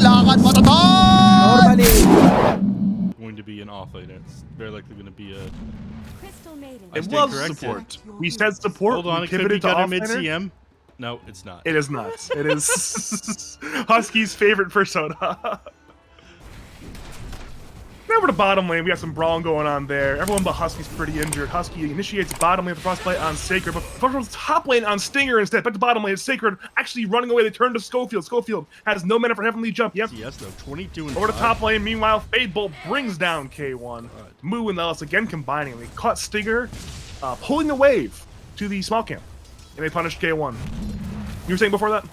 lakad matatag! Normally. Going to be an off laner. It's very likely going to be a. It was support. We said support. Hold on, we it could be pivoted to Gunner off mid laner. CM. No, it's not. It is not. It is Husky's favorite persona. Over to bottom lane, we got some brawling going on there. Everyone but Husky's pretty injured. Husky initiates bottom lane with the frostbite on Sacred, but from top lane on Stinger instead. Back to bottom lane, Sacred actually running away. They turn to Schofield. Schofield has no mana for Heavenly Jump. Yes, though, 22 and over to 5. top lane. Meanwhile, Fade Bolt brings down K1. Moo and Ellis again combining. They caught Stinger pulling the wave to the small camp, and they punished K1. You were saying before that?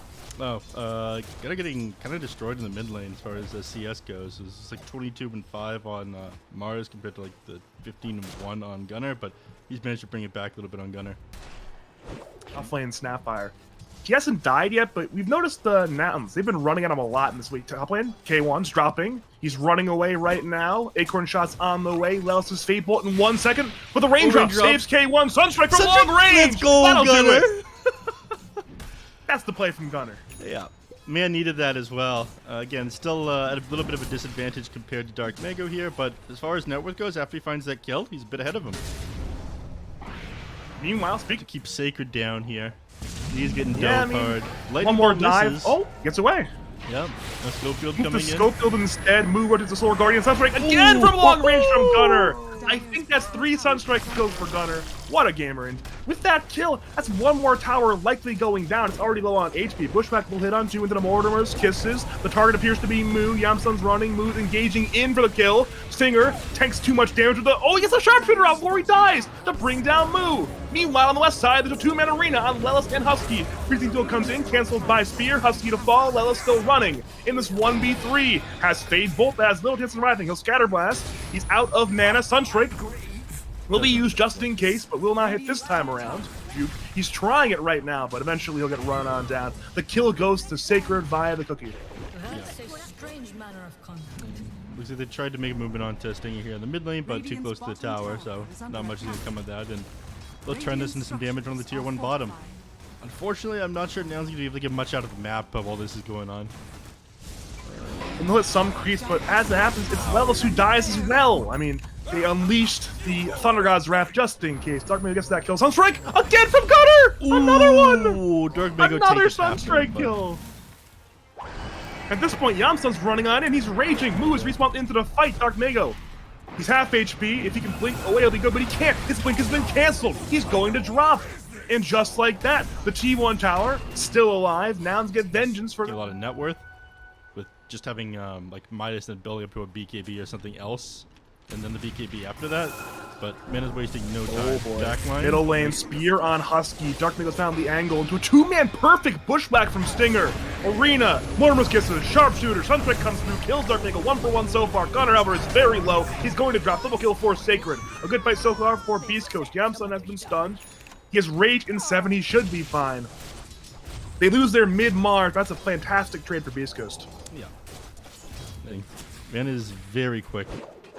Oh, getting kind of destroyed in the mid lane as far as CS goes. It's like 22 and 5 on Mars compared to like the 15 and 1 on Gunner, but he's managed to bring it back a little bit on Gunner. Off lane Snapfire. He hasn't died yet, but we've noticed the nouns. They've been running at him a lot in this week. Top lane, K1's dropping. He's running away right now. Acorn shots on the way. Lelis' Fate Bolt in 1 second. With a raindrop, saves K1. Sunstrike from long range! Let's go, That'll Gunner! do it. That's the play from Gunner. Yeah, man needed that as well. Again, still at a little bit of a disadvantage compared to Dark Mago here, but as far as net worth goes, after he finds that kill, he's a bit ahead of him. Meanwhile, speaking, Keep Sacred down here. He's getting Yeah, dove hard. one more dive. Misses. Oh, gets away. Yep. No Schofield Move coming to in. Schofield instead. Move rotates the Solar Guardian. Sunstrike again from long range from Gunner. I think that's 3 Sunstrike kills for Gunner. What a gamer. And with that kill, that's 1 more tower likely going down. It's already low on HP. Bushwhack will hit on 2 into the Mortimer's Kisses. The target appears to be Moo. Yamsun's running. Moo's engaging in for the kill. Stinger tanks too much damage with the... Oh, he gets a sharpshooter out before he dies to bring down Moo. Meanwhile, on the west side, there's a 2-man arena on Lelis and Husky. Freezing Duel comes in, cancelled by Spear. Husky to fall. Lelis still running. In this 1v3, has Fade Bolt that has little chance of surviving. He'll Scatter Blast. He's out of mana. Sunstrike will be used just in case, but will not hit this time around. He's trying it right now, but eventually he'll get run on down. The kill goes to Sacred via the cookie. Looks like they tried to make a movement on to Stinger here in the mid lane, but too close to the tower, so not much is going to come of that. And they'll turn this into some damage on the tier 1 bottom. Unfortunately, I'm not sure Noun's going to be able to get much out of the map while this is going on. And they'll hit some creeps, but as it happens, it's Lelis who dies as well. I mean, they unleashed the Thunder God's Wrath just in case. Dark Mago gets that kill. Sunstrike again from Gunner! Another one! Ooh, Dark Mago Another takes it after, Sunstrike kill! At this point, Yamsun's running on in. He's raging. Moo is respawned into the fight. Dark Mago. He's half HP. If he can blink away, it'll be good, but he can't. His blink has been canceled. He's going to drop. And just like that, the T1 tower still alive. Nouns get vengeance for a lot of net worth with just having like Midas and building up to a BKB or something else, and then the BKB after that. But man is wasting no time. Oh boy. Backline. Middle lane, Spear on Husky. Dark Mago's found the angle into a 2-man perfect bushwhack from Stinger. Arena, Mortimer's Kisses, Sharpshooter, Sunstrike comes through, kills Dark Mago 1 for 1 so far. Gunner, however, is very low. He's going to drop. Double kill for Sacred. A good fight so far for Beast Coast. Yamsun has been stunned. He has Rage in 7. He should be fine. They lose their mid-Mars. That's a fantastic trade for Beast Coast. Yeah. Man is very quick.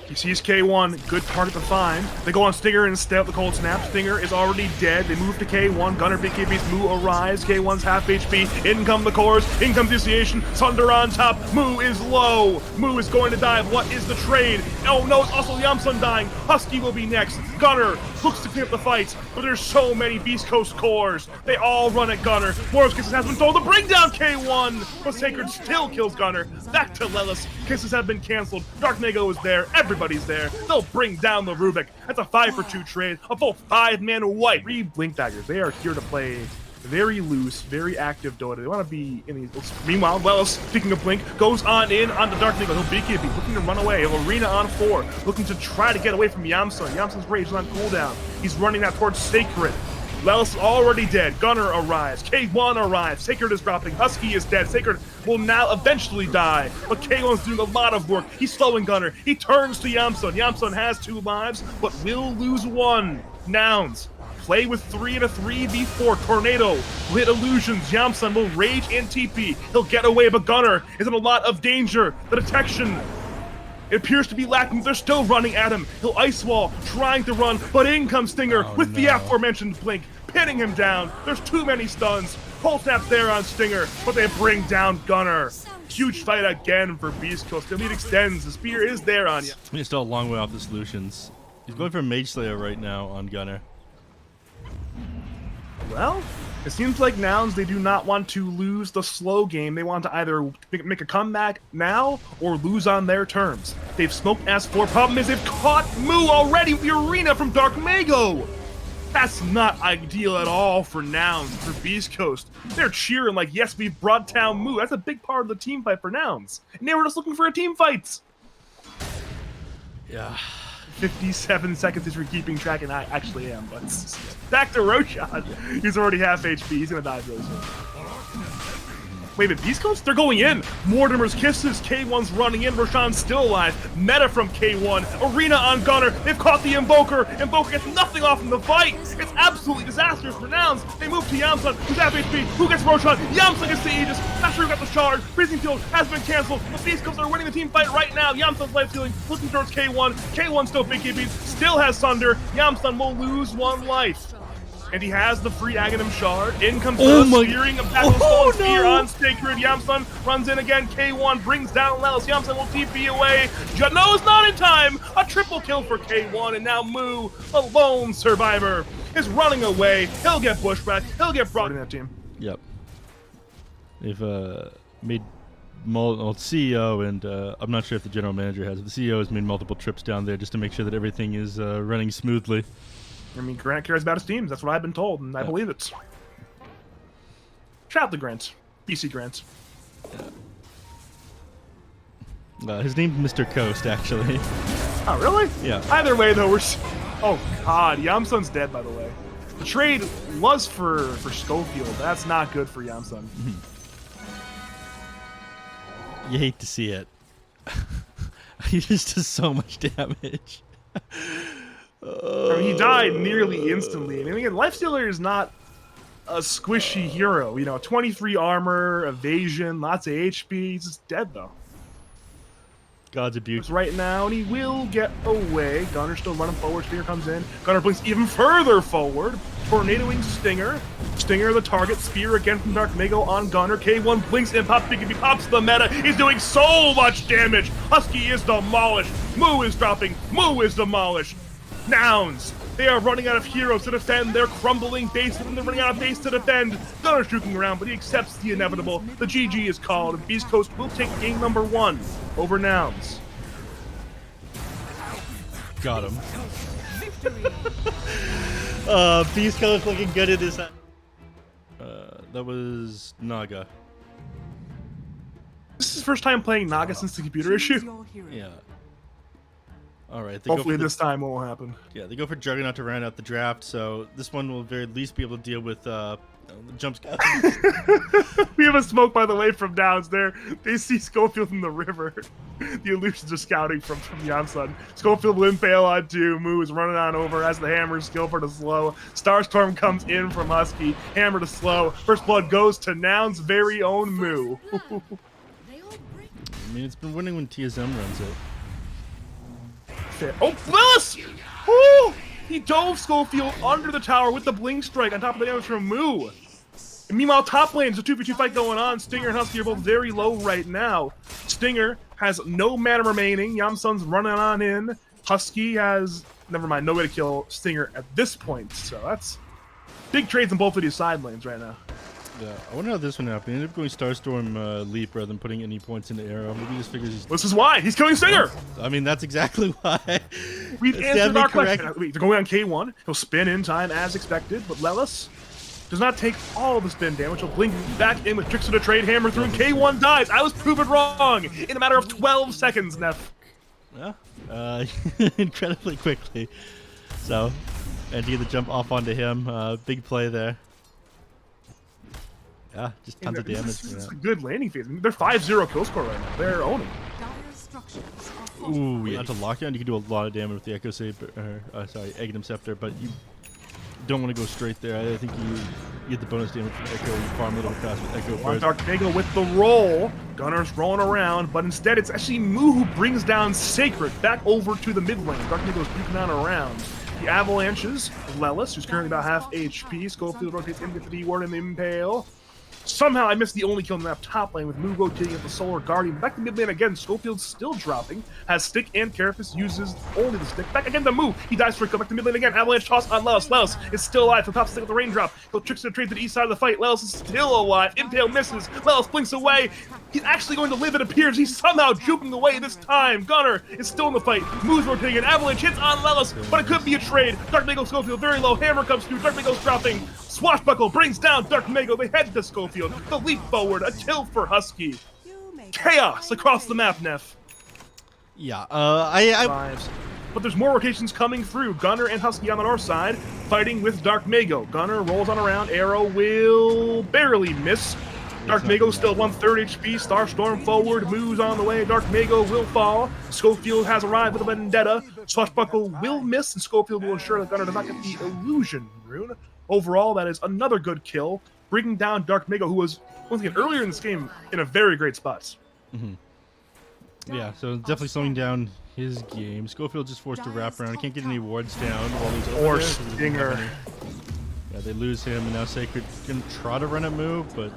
He sees K1, good target to find. They go on Stinger instead with the cold snap. Stinger is already dead. They move to K1. Gunner, BKB's Moo arrives. K1's half HP. In come the cores. In comes Initiation. Sunder on top. Moo is low. Moo is going to dive. What is the trade? Oh no, it's also Yamsun dying. Husky will be next. Gunner looks to clean up the fight, but there's so many Beast Coast cores. They all run at Gunner. Morris Kisses has been told to bring down K1, but Sacred still kills Gunner. Back to Lelis. Kisses have been canceled. Dark Mago is there. Everybody's there. They'll bring down the Rubik. That's a 5-for-2 trade. A full 5-man white. 3 Blink Daggers. They are here to play very loose, very active Dota. They want to be in these. Meanwhile, Lelis, speaking of Blink, goes on in onto Dark Mago. He'll BKB, looking to run away. Arena on 4, looking to try to get away from Yamsun. Yamsun's rage is on cooldown. He's running that towards Sacred. Lelis already dead. Gunner arrives. K1 arrives. Sacred is dropping. Husky is dead. Sacred will now eventually die. But K1's doing a lot of work. He's slowing Gunner. He turns to Yamsun. Yamsun has 2 lives, but will lose 1. Nouns. Play with 3 in a 3v4. Tornado will hit illusions. Yamsun will rage and TP. He'll get away, but Gunner is in a lot of danger. The detection It appears to be lacking. They're still running at him. He'll ice wall, trying to run, but in comes Stinger with the aforementioned blink, pinning him down. There's too many stuns. Cold Snap's there on Stinger, but they bring down Gunner. Huge fight again for Beast Coast. The lead extends. The spear is there on you. He's still a long way off the solutions. He's going for Mage Slayer right now on Gunner. Well, it seems like Nouns, they do not want to lose the slow game. They want to either make a comeback now or lose on their terms. They've smoked S4. Problem is they've caught Moo already with the arena from Dark Mago. That's not ideal at all for Nouns, for Beast Coast. They're cheering like, yes, we've brought down Moo. That's a big part of the team fight for Nouns. And they were just looking for a team fight. Yeah. 57 seconds is for keeping track, and I actually am, but back to Roshan. He's already half HP. He's gonna die really soon. Wait, but Beast Coast? They're going in. Mortimer's kisses. K1's running in. Roshan's still alive. Meta from K1. Arena on Gunner. They've caught the Invoker. Invoker gets nothing off in the fight. It's absolutely disastrous for Nouns. They move to Yamsun, who's half HP. Who gets Roshan? Yamsun gets the Aegis. Not sure who got the shard. Freezing Field has been canceled. The Beast Coast are winning the team fight right now. Yamsun's life stealing. Looking towards K1. K1 still big KBs. Still has Sunder. Yamsun will lose 1 life. And he has the free Aghanim shard. In comes the spearing of Battle Spear on Sacred. Yamsun runs in again. K1 brings down Lelis. Yamsun will TP away. No, it's not in time. A triple kill for K1. And now Moo, a lone survivor, is running away. He'll get pushback. He'll get brought in that team. Yep. They've made CEO and I'm not sure if the general manager has. But the CEO has made multiple trips down there just to make sure that everything is running smoothly. I mean, Grant cares about his teams. That's what I've been told, and I believe it. Shout out to Grant. BC Grant. His name's Mr. Coast, actually. Oh, really? Yeah. Either way, though, oh, God. Yamsun's dead, by the way. The trade was for Schofield. That's not good for Yamsun. You hate to see it. He just does so much damage. I mean, he died nearly instantly. I mean, again, Lifestealer is not a squishy hero. You know, 23 armor, evasion, lots of HP. He's just dead, though. God's abuse. Right now, and he will get away. Gunner's still running forward. Stinger comes in. Gunner blinks even further forward. Tornadoing Stinger. Stinger the target. Spear again from Dark Mago on Gunner. K1 blinks and pops. He pops the meta. He's doing so much damage. Husky is demolished. Moo is dropping. Moo is demolished. Nouns. They are running out of heroes to defend their crumbling base, and they're running out of base to defend. Gunner's juking around, but he accepts the inevitable. The GG is called, and Beast Coast will take game number 1 over Nouns. Got him. Beast Coast looking good at this. That was Naga. This is his first time playing Naga since the computer issue. Yeah. All right. Hopefully this time it won't happen. Yeah, they go for Juggernaut to round out the draft, so this one will at very least be able to deal with the jump scouts. We have a smoke, by the way, from Nouns there. They see Schofield in the river. The illusions are scouting from Yamsun. Schofield will impale on 2. Moo is running on over as the hammer skill for the slow. Starstorm comes in from Husky. Hammer to slow. First blood goes to Nouns' very own Moo. I mean, it's been winning when TSM runs it. Oh, Willis! Woo! He dove Schofield under the tower with the blink strike on top of the damage from Moo. And meanwhile, top lane, there's a 2v2 fight going on. Stinger and Husky are both very low right now. Stinger has no mana remaining. Yamsun's running on in. Husky has, never mind, no way to kill Stinger at this point. So that's big trades on both of these side lanes right now. Yeah, I wonder how this one happened. He ended up going Starstorm Leap rather than putting any points into Arrow. Maybe he just figures he's... This is why. He's killing Stinger! I mean, that's exactly why. We've answered our question. Wait, they're going on K1. He'll spin in time as expected, but Lelis does not take all the spin damage. He'll blink back in with Tricks of the Trade, hammer through, and K1 dies. I was proven wrong in a matter of 12 seconds, neph. Yeah, incredibly quickly. So, and you get the jump off onto him. Big play there. Yeah, just tons of damage. It's a good landing phase. I mean, they're 5-0 kill score right now. They're owning. Ooh, yeah. To lockdown, you can do a lot of damage with the Echo Saber, sorry, Aghanim Scepter, but you don't want to go straight there. I think you You get the bonus damage from Echo. You farm a little fast with Echo On first. Dark Mega with the roll. Gunner's rolling around, but instead it's actually Moo who brings down Sacred back over to the mid lane. Dark Mega's puking down around. The Avalanches, Lelis, who's currently about half HP. Schofield rotates in, gets the D-ward and the Impale. Somehow I missed the only kill in the map top lane with Moo rotating at the Solar Guardian. Back to mid lane again, Schofield's still dropping. Has Stick and Carapace, uses only the Stick. Back again to Moo. He dies for a kill. Back to mid lane again. Avalanche toss on Lelis. Lelis is still alive. The top stick with the raindrop. He'll tricks the trade to the east side of the fight. Lelis is still alive. Impale misses. Lelis blinks away. He's actually going to live, it appears. He's somehow juking away this time. Gunner is still in the fight. Moo's rotating an Avalanche hits on Lelis, but it could be a trade. Dark Mago Schofield very low. Hammer comes through. Dark Mago's dropping. Swashbuckle brings down Dark Mago. They head to Schofield. The leap forward. A kill for Husky. Chaos across the map, Neff. Yeah, But there's more rotations coming through. Gunner and Husky on the north side, fighting with Dark Mago. Gunner rolls on around. Arrow will barely miss. Dark Mago still 1/3 HP. Starstorm forward. Moo's on the way. Dark Mago will fall. Schofield has arrived with a vendetta. Swashbuckle will miss, and Schofield will ensure that Gunner does not get the illusion rune. Overall, that is another good kill, bringing down Dark Mago, who was, once again, earlier in this game, in a very great spot. Yeah, so definitely slowing down his game. Schofield just forced to wrap around. Can't get any wards down while he's over Or there, 'cause he doesn't Stinger. have any. Yeah, they lose him, and now Sacred can try to run a move, but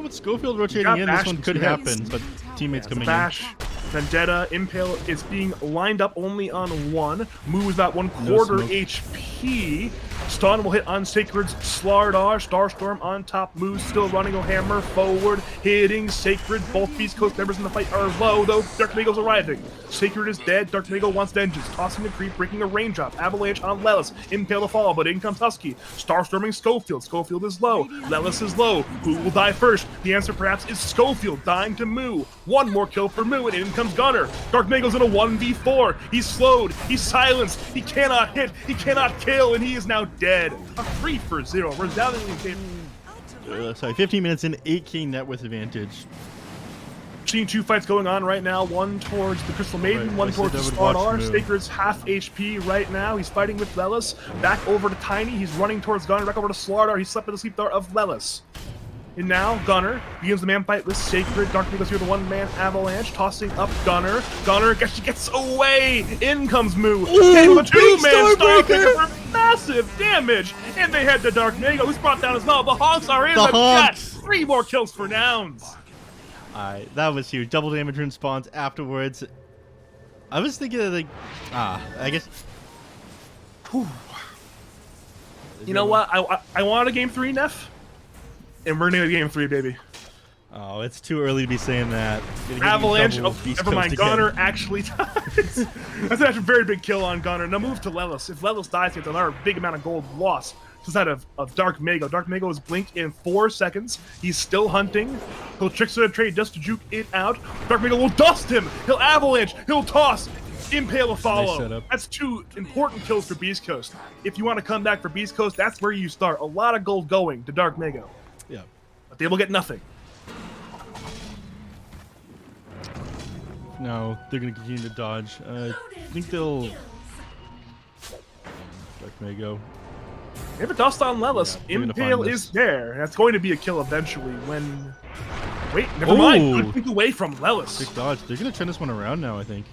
with Schofield rotating got in, this bashed one could too. happen, but teammates coming Bash, Vendetta, Impale is being lined up only on one. Moo is about 1/4 smoke. HP. Stun will hit on Sacred's Slardar. Starstorm on top. Moo still running. O'Hammer forward, hitting Sacred. Both Beast Coast members in the fight are low, though. Dark Mago's arriving. Sacred is dead. Dark Mago wants vengeance. Tossing the creep, breaking a raindrop. Avalanche on Lelis. Impale to fall, but in comes Husky. Starstorming Schofield. Schofield is low. Lelis is low. Who will die first? The answer perhaps is Schofield dying to Moo. One more kill for Moo, and in comes Gunner. Dark Mago's in a 1v4. He's slowed. He's silenced. He cannot hit. He cannot kill, and he is now dead. A 3-for-0. Resoundingly favor. 15 minutes in, 8k net with advantage. Seeing two fights going on right now. One towards the Crystal Maiden, Right, one I said towards I the would watch Slardar. Moo. Sacred's half HP right now. He's fighting with Lelis. Back over to Tiny. He's running towards Gunner. Back over to Slardar. He slept in the sleep dart of Lelis. And now Gunner begins the man fight with Sacred. Dark Mago's here, the one-man Avalanche, tossing up Gunner. Gunner gets away. In comes Moo. And the two-man Starbreaker for massive damage. And they head to Dark Mago, who's brought down as well. The Hawks are in the chat. 3 more kills for Nouns. Alright, that was huge. Double damage rune spawns afterwards. I was thinking of like, I guess. Whew. You know what? I wanted a game 3, Neff. And we're gonna get game 3, baby. Oh, it's too early to be saying that. Avalanche. Oh, Beast never mind. Coast again. Gunner actually dies. That's actually a very big kill on Gunner. Now move to Lelis. If Lelis dies, it's another big amount of gold lost. Instead of Dark Mago. Dark Mago is blink in 4 seconds. He's still hunting. He'll trickster the trade just to juke it out. Dark Mago will dust him. He'll avalanche. He'll toss. Impale a follow. setup. That's 2 important kills for Beast Coast. If you want to come back for Beast Coast, that's where you start. A lot of gold going to Dark Mago. Yeah. But they will get nothing. No, they're going to continue to dodge. I think they'll... Dark Mago. They have a dust on Lelis. Yeah, they're gonna Impale find is this. there. That's going to be a kill eventually when... Wait, never mind. Good pick away from Lelis. Quick dodge. They're going to turn this one around now, I think.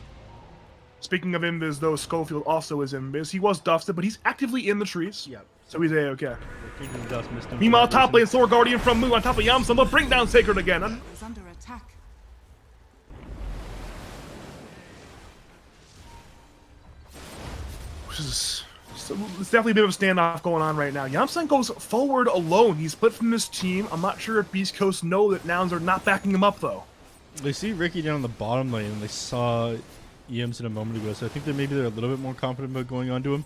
Speaking of Invis, though, Schofield also is Invis. He was dusted, but he's actively in the trees. Yep. So he's A-okay. Dust missed him. Meanwhile, top lane, Sword Guardian from Moo on top of Yamsum. They'll bring down Sacred again. Is under attack. It's definitely a bit of a standoff going on right now. Yamsun goes forward alone. He's split from this team. I'm not sure if Beast Coast know that Nouns are not backing him up, though. They see Ricky down on the bottom lane, and they saw EMs in a moment ago, so I think that maybe they're a little bit more confident about going on to him.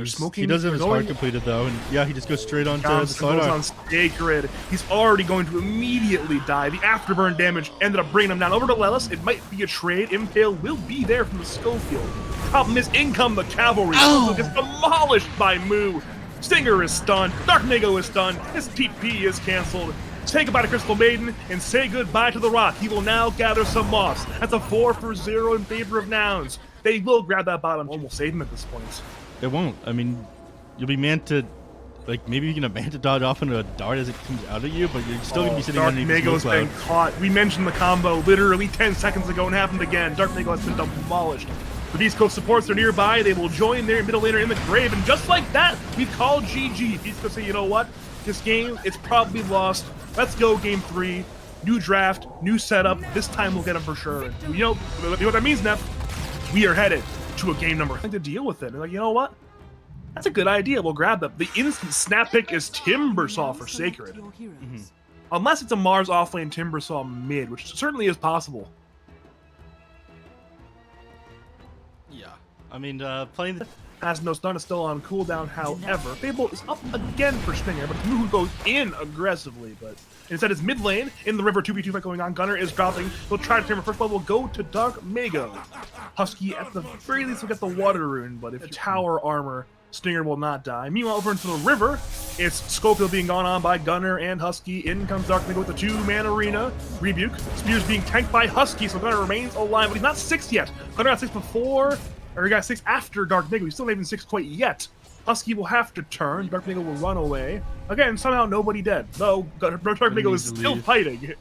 Smoking. He does have his they're heart going- completed, though, and yeah, he just goes straight on to the Johnson goes side. on Sacred. He's already going to immediately die. The afterburn damage ended up bringing him down. Over to Lelis. It might be a trade. Impale will be there from the Schofield. Problem is, in come the cavalry. Schofield gets demolished by Moo. Stinger is stunned. Dark Mago is stunned. His TP is canceled. Say goodbye to Crystal Maiden and say goodbye to the Rock. He will now gather some moss. That's a 4-for-0 in favor of Nouns. They will grab that bottom. Almost save him at this point. It won't. I mean, you'll be meant to Like, maybe you can Manta dodge off into a dart as it comes out of you, but you're still going to be sitting Dark underneath Mago's the been caught. We mentioned the combo literally 10 seconds ago and it happened again. Dark Mago has been demolished. The Beast Coast supports are nearby. They will join their middle laner in the grave, and just like that, we've called GG. Beast Coast say, you know what? This game, it's probably lost. Let's go game 3. New draft, new setup. This time we'll get them for sure. And, you know what that means, neph? We are headed to a game number to deal with it. And like, you know what? That's a good idea. We'll grab them. The instant snap pick is Timbersaw for Sacred. Unless it's a Mars offlane Timbersaw mid, which certainly is possible. Yeah. I mean, playing the... As no stun is still on cooldown, however. Fable is up again for Stinger, but Moo goes in aggressively, but instead it's mid lane, in the river 2v2 fight going on. Gunner is dropping. He'll try to turn first blood will go to Dark Mago. Husky at the very least will get the water rune, but if the tower armor, Stinger will not die. Meanwhile, over into the river, it's Schofield being gone on by Gunner and Husky. In comes Dark Mago with the 2-man arena. Rebuke. Spears being tanked by Husky, so Gunner remains alive, but he's not 6 yet. Gunner got 6 before, or he got 6 after Dark Mago. He's still not even 6 quite yet. Husky will have to turn. Dark Mago will run away. Again, somehow nobody dead. Though Dark Mago is still fighting.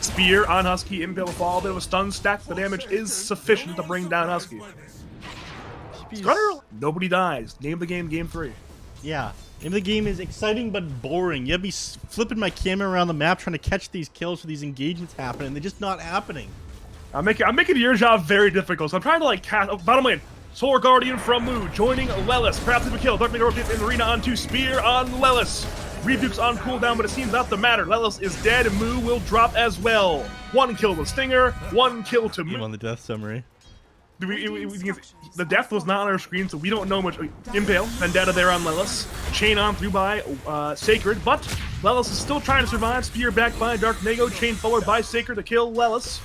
Spear on Husky. Impale will fall. A bit of a stun stack. The damage is sufficient to bring down Husky. Gunner, nobody dies. Name of the game, game 3. Yeah. Name of the game is exciting but boring. You'll be flipping my camera around the map trying to catch these kills for these engagements happening. They're just not happening. I'm making your job very difficult. So I'm trying to like cast bottom lane. Solar Guardian from Moo joining Lelis. Perhaps he would kill. Dark Mago gets in the arena onto Spear on Lelis. Rebuke's on cooldown, but it seems not to matter. Lelis is dead and Moo will drop as well. 1 kill to Stinger, 1 kill to Moo. On the death summary. The death was not on our screen, so we don't know much. Impale, Vendetta there on Lelis. Chain on through by Sacred, but Lelis is still trying to survive. Spear back by Dark Mago. Chain forward by Sacred to kill Lelis.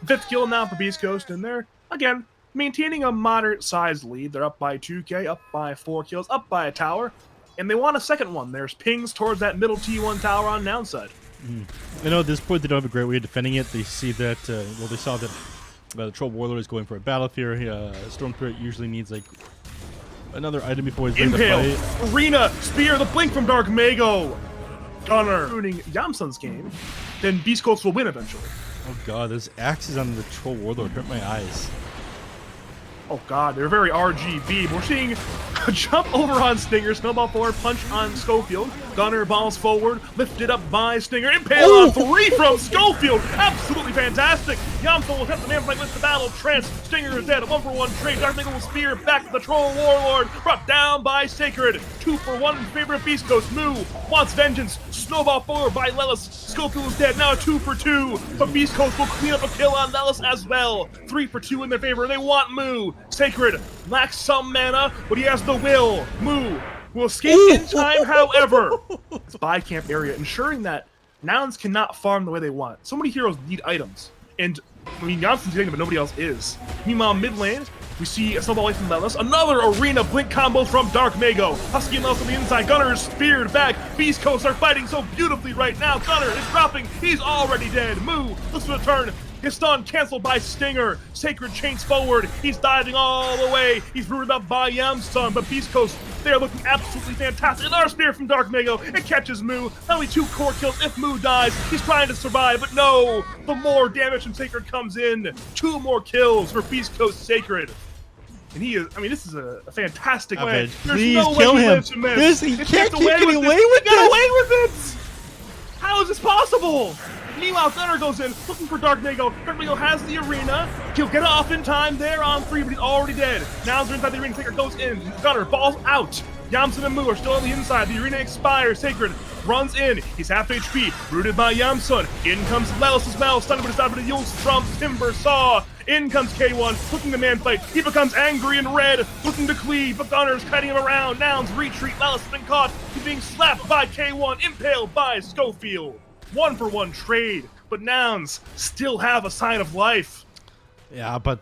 5th kill now for Beast Coast, and they're, again, maintaining a moderate-sized lead. They're up by 2k, up by 4 kills, up by a tower, and they want a second one. There's pings towards that middle T1 tower on Noun side. I know at this point they don't have a great way of defending it. They see that, well, they saw that the Troll Warlord is going for a Battle Fury. Storm Spirit usually needs, like, another item before he's ready to fight. Arena, Spear, the blink from Dark Mago. Gunner ruining Yamsun's game. Then Beast Coast will win eventually. Oh god, those axes on the Troll Warlord hurt my eyes. Oh god, they're very RGB. We're seeing a jump over on Stinger, snowball forward, punch on Schofield. Gunner balls forward, lifted up by Stinger. Impale on 3 from Schofield. Absolutely fantastic. Yamso will hit the man fight with the battle trance. Stinger is dead. A 1-for-1 trade. Dark Mago will spear back to the Troll Warlord. Brought down by Sacred. 2-for-1 in favor of Beast Coast. Moo wants vengeance. Snowball forward by Lelis. Schofield is dead. Now a 2-for-2. But Beast Coast will clean up a kill on Lelis as well. 3-for-2 in their favor. They want Moo. Sacred lacks some mana, but he has the will. Moo will escape in time, however. It's a buy camp area, ensuring that Nouns cannot farm the way they want. So many heroes need items, and I mean, Janssen's getting them, but nobody else is. Meanwhile, mid lane, we see a snowball away from Lelis. Another arena blink combo from Dark Mago. Husky and Lelis on the inside. Gunner is speared back. Beast Coast are fighting so beautifully right now. Gunner is dropping. He's already dead. Moo looks for the turn. His stun canceled by Stinger. Sacred chains forward. He's diving all the way. He's rooted up by Yamsun, but Beast Coast, they're looking absolutely fantastic. Another spear from Dark Mago. It catches Moo. Only 2 core kills if Moo dies. He's trying to survive, but no. The more damage from Sacred comes in. 2 more kills for Beast Coast Sacred. And he is, I mean, this is a fantastic win. Please no kill him. He can't keep getting away with this. Get away with it. How is this possible? Meanwhile, Gunner goes in, looking for Dark Mago. Dark Mago has the arena. He'll get off in time there on 3, but he's already dead. Now they're inside the arena. Sacred goes in. Gunner balls out. Yamsun and Moo are still on the inside. The arena expires. Sacred runs in. He's half HP. Rooted by Yamsun. In comes Lelis as well. Stunned, but it's out of the use from Timbersaw. In comes K1, looking to man fight. He becomes angry and red, looking to cleave, but Gunner's cutting him around. Nouns retreat. Lelis has been caught. He's being slapped by K1, impaled by Schofield. 1-for-1 trade, but Nouns still have a sign of life. Yeah, but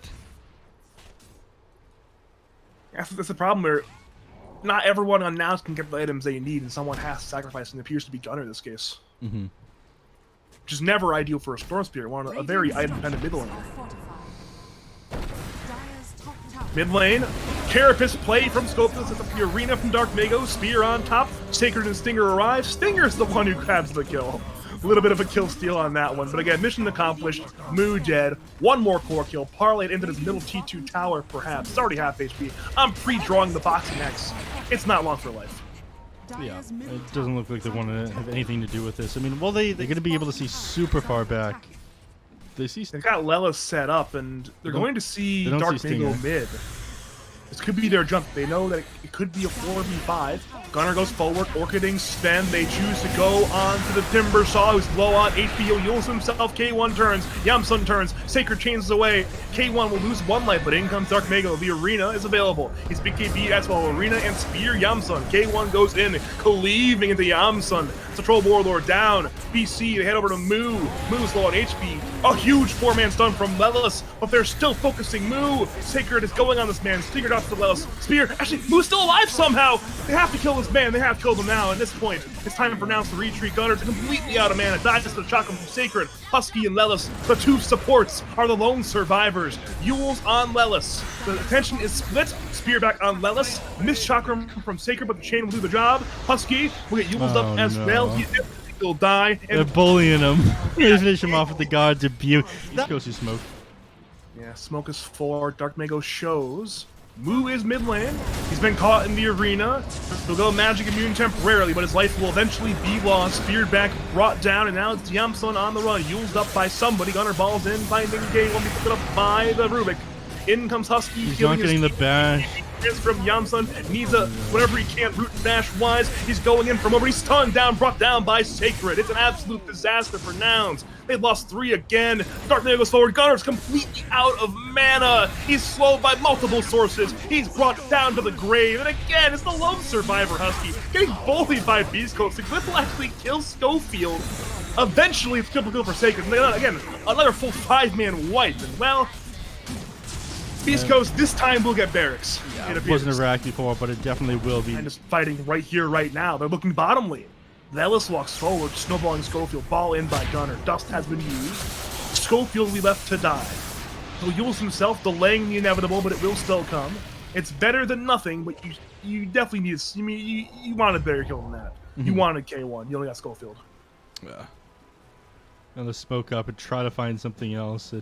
that's the problem where not everyone on Nouns can get the items they need, and someone has to sacrifice, and it appears to be Gunner in this case. Which is never ideal for a Storm Spirit, a very item-dependent mid laner. Mid lane, Carapace play from Scopius at the arena from Dark Mago. Spear on top. Sacred and Stinger arrive. Stinger's the one who grabs the kill. A little bit of a kill steal on that one. But again, mission accomplished. Moo dead. One more core kill. Parlayed into this middle T2 tower, perhaps. It's already half HP. I'm pre-drawing the boxing X. It's not long for life. Yeah, it doesn't look like they want to have anything to do with this. I mean, well, they're going to be able to see super far back. They've got Lelis set up, and they're going to see Dark Mago mid. This could be their jump. They know that it could be a 4v5. Gunner goes forward, Orchiding, Sven. They choose to go on to the Timber Saw, who's low on HP. He'll heals himself. K1 turns. Yamsun turns. Sacred chains away. K1 will lose one life, but in comes Dark Mago. The arena is available. He's big KB as well. Arena and Spear Yamsun. K1 goes in, cleaving into Yamsun. It's a Troll Warlord down. BC, they head over to Moo. Moo's low on HP. A huge 4-man stun from Lelis, but they're still focusing Moo. Sacred is going on this man. Stinger drops to Lelis. Spear. Actually, Moo's still alive somehow. They have to kill this man. They have killed him now. At this point, it's time for Nouns to retreat. Gunner's completely out of mana. Dies to the chakra from Sacred. Husky and Lelis, the two supports, are the lone survivors. Yules on Lelis. The attention is split. Spear back on Lelis. Missed chakra from Sacred, but the chain will do the job. Husky will get Yules up as well. He'll die. And they're bullying him. They finish him off with the guards of Butte. That goes to Smoke. Yeah, Smoke is 4. Dark Mago shows. Moo is mid lane. He's been caught in the arena. He'll go magic immune temporarily, but his life will eventually be lost. Speared back, brought down, and now it's Yamsun on the run. Yuled up by somebody. Gunner balls in, finding K. Will be picked up by the Rubik. In comes Husky. He's not getting the bash. From Yamsun, needs a whatever he can root and dash wise. He's going in from over. He's stunned down, brought down by Sacred. It's an absolute disaster for Nouns. They've lost 3 again. Dark Mago goes forward. Gunner's completely out of mana. He's slowed by multiple sources. He's brought down to the grave. And again, it's the lone survivor Husky getting bullied by beastcoast. The clip will actually kill Schofield. Eventually, it's triple kill for Sacred. And then, again, another full 5-man wipe. And well, beastcoast this time will get barracks. Yeah, it wasn't a rack before, but it definitely will be. And just fighting right here, right now. They're looking bottom lane. Lelis walks forward, snowballing Schofield. Ball in by Gunner. Dust has been used. Schofield will be left to die. He'll use himself, delaying the inevitable, but it will still come. It's better than nothing, but you definitely need. You wanted better kill than that. You wanted K1. You only got Schofield. Yeah. And let's smoke up and try to find something else.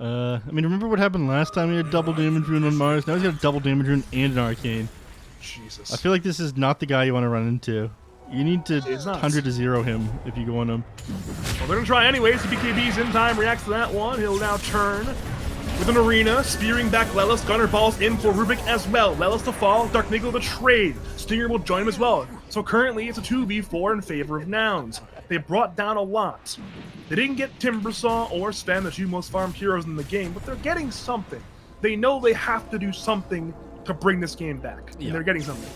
I mean, remember what happened last time he had double damage rune on Mars? Now he's got a double damage rune and an arcane. Jesus. I feel like this is not the guy you want to run into. You need to 100 to 0 him if you go on him. Well, they're going to try anyways. The BKB's in time, reacts to that one. He'll now turn with an arena, spearing back Lelis. Gunner balls in for Rubik as well. Lelis to fall, Dark Mago to trade. Stinger will join him as well. So currently it's a 2v4 in favor of Nouns. They brought down a lot. They didn't get Timbersaw or Sven, the 2 most farmed heroes in the game, but they're getting something. They know they have to do something to bring this game back, and they're getting something.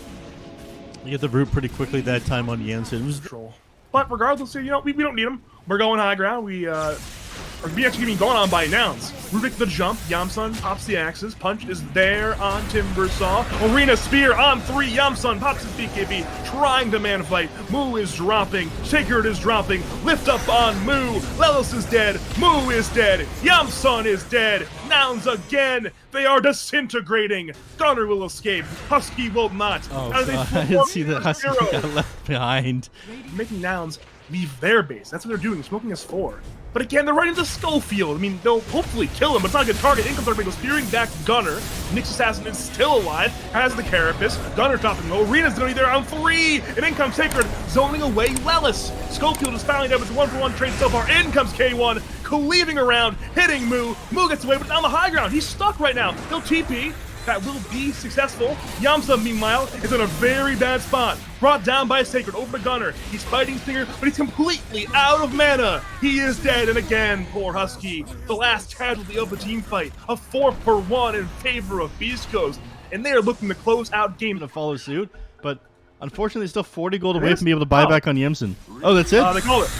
You get the root pretty quickly that time on Jansen. But regardless, you know, we don't need them. We're going high ground. We actually being going on by Nouns. Rubik the jump. Yamsun pops the axes. Punch is there on Timbersaw. Arena Spear on 3. Yamsun pops his BKB, trying to man fight. Moo is dropping. Sacred is dropping. Lift up on Moo. Lelis is dead. Moo is dead. Yamsun is dead. Nouns again. They are disintegrating. Gunner will escape. Husky will not. Oh, I didn't see that Husky got left behind. Making Nouns leave their base. That's what they're doing. Smoking us 4. But again, they're right into Schofield. I mean, they'll hopefully kill him, but it's not a good target. In comes Dark Mago, spearing back Gunner. Nyx Assassin is still alive, has the Carapace. Gunner dropping low. Arena's gonna be there on 3. And in comes Sacred, zoning away Lelis. Schofield is finally done with the 1-for-1 trade so far. In comes K1, cleaving around, hitting Moo. Moo gets away, but on the high ground. He's stuck right now. He'll TP. That will be successful. Yamsa, meanwhile, is in a very bad spot. Brought down by Sacred over to Gunner. He's fighting Stinger, but he's completely out of mana. He is dead, and again, poor Husky. The last casualty of the team fight. A 4-for-1 in favor of Beast Coast. And they are looking to close out game. To follow suit, but unfortunately, still 40 gold away from being able to buy back on Yemsen. Oh, that's it? They called it.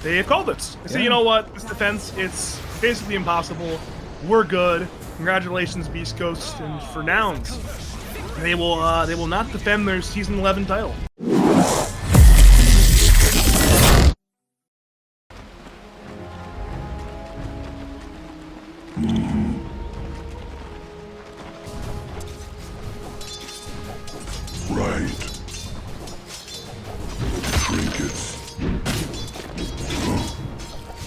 They've called it. They say, you know what? This defense, it's basically impossible. We're good. Congratulations, Beast Coast, and for Nouns, they will not defend their Season 11 title.